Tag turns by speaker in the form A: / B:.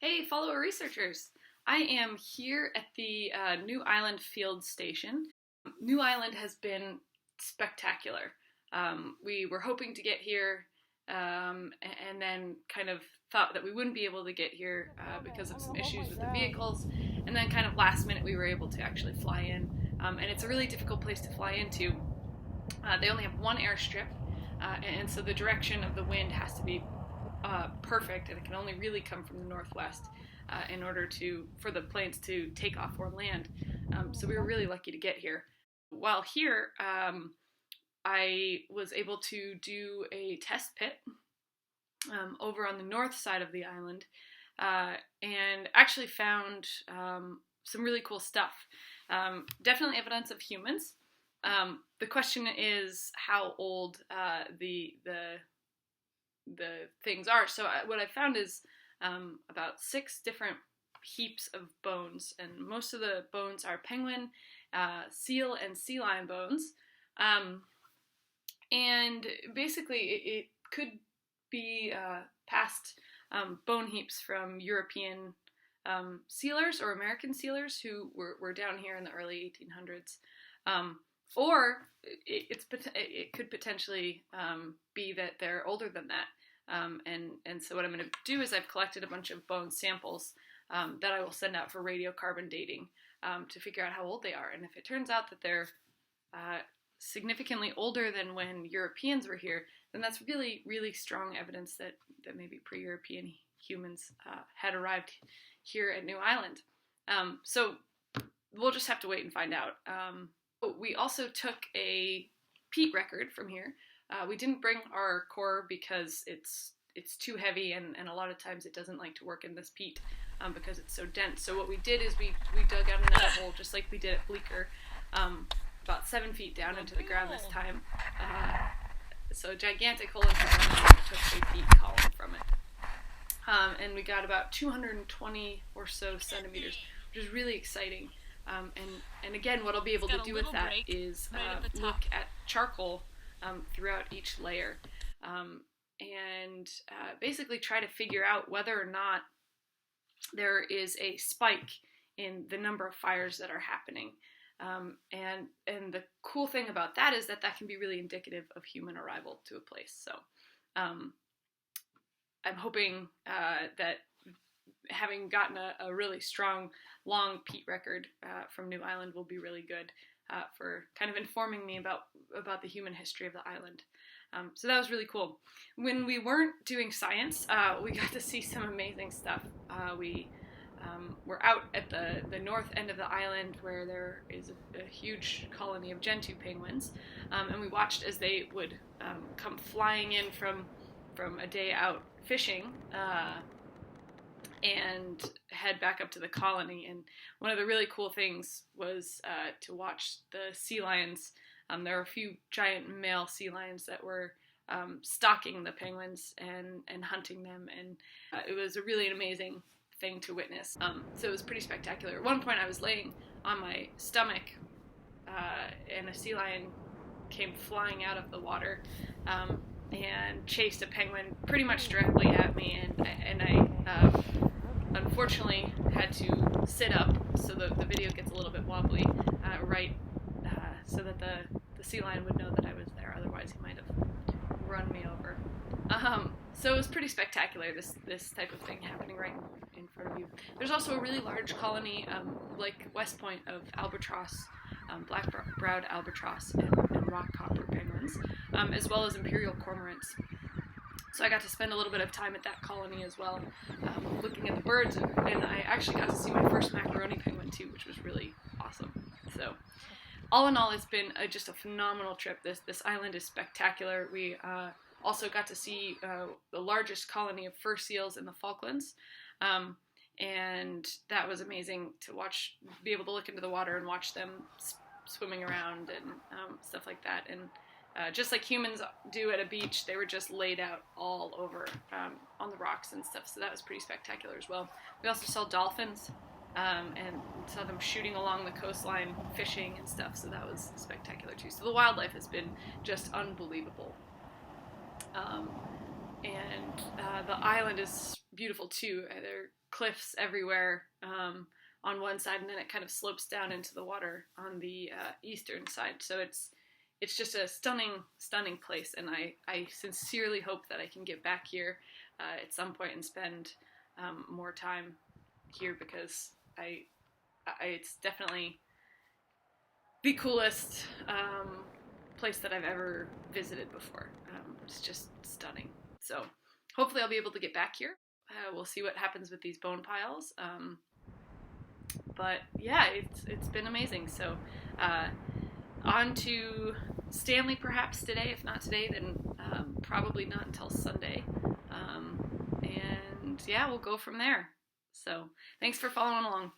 A: Hey, follower researchers! I am here at the New Island Field Station. New Island has been spectacular. We were hoping to get here and then kind of thought that we wouldn't be able to get here because of some issues with the vehicles. And then kind of last minute we were able to actually fly in. And it's a really difficult place to fly into. They only have one airstrip, and so the direction of the wind has to be perfect, and it can only really come from the northwest in order for the planes to take off or land. So we were really lucky to get here. While here, I was able to do a test pit over on the north side of the island, and actually found some really cool stuff. Definitely evidence of humans. The question is how old the things are. So what I found is about 6 different heaps of bones, and most of the bones are penguin, seal, and sea lion bones. And basically it could be past bone heaps from European sealers or American sealers who were down here in the early 1800s. Or it could potentially be that they're older than that. And so what I'm going to do is I've collected a bunch of bone samples that I will send out for radiocarbon dating to figure out how old they are. And if it turns out that they're significantly older than when Europeans were here, then that's really, really strong evidence that maybe pre-European humans had arrived here at New Island. So we'll just have to wait and find out. We also took a peat record from here. We didn't bring our core because it's too heavy, and a lot of times it doesn't like to work in this peat because it's so dense. So what we did is we dug out another hole just like we did at Bleecker, about 7 feet down into the ground this time. So a gigantic hole into the ground, and we took a peat column from it. And we got about 220 or so centimeters, which is really exciting. And again, what I'll be able to do with that is look at charcoal throughout each layer, and basically try to figure out whether or not there is a spike in the number of fires that are happening. And the cool thing about that is that can be really indicative of human arrival to a place. So I'm hoping that having gotten a really strong, long peat record from New Island will be really good for kind of informing me about the human history of the island. So that was really cool. When we weren't doing science, we got to see some amazing stuff. We were out at the north end of the island where there is a huge colony of Gentoo penguins, and we watched as they would come flying in from a day out fishing and head back up to the colony. And one of the really cool things was to watch the sea lions. There were a few giant male sea lions that were stalking the penguins and hunting them, and it was a really amazing thing to witness. So it was pretty spectacular. At one point I was laying on my stomach and a sea lion came flying out of the water and chased a penguin pretty much directly at me, and I unfortunately had to sit up, so the video gets a little bit wobbly, so that the sea lion would know that I was there. Otherwise he might have run me over. So it was pretty spectacular, this type of thing happening right in front of you. There's also a really large colony, like West Point, of albatross, black-browed albatross and Rockhopper penguins, as well as Imperial cormorants. So I got to spend a little bit of time at that colony as well, looking at the birds, and I actually got to see my first macaroni penguin too, which was really awesome. So all in all, it's been just a phenomenal trip. This island is spectacular. We also got to see the largest colony of fur seals in the Falklands, and that was amazing to watch, be able to look into the water and watch them swimming around and stuff like that. And just like humans do at a beach, they were just laid out all over on the rocks and stuff, so that was pretty spectacular as well. We also saw dolphins and saw them shooting along the coastline fishing and stuff, so that was spectacular too. So the wildlife has been just unbelievable. and the island is beautiful too. There are cliffs everywhere on one side, and then it kind of slopes down into the water on the eastern side. So it's just a stunning place, and I sincerely hope that I can get back here at some point and spend more time here, because it's definitely the coolest place that I've ever visited before. It's just stunning. So hopefully I'll be able to get back here. We'll see what happens with these bone piles. But yeah, it's been amazing. So on to Stanley perhaps today. If not today, then probably not until Sunday. And yeah, we'll go from there. So thanks for following along.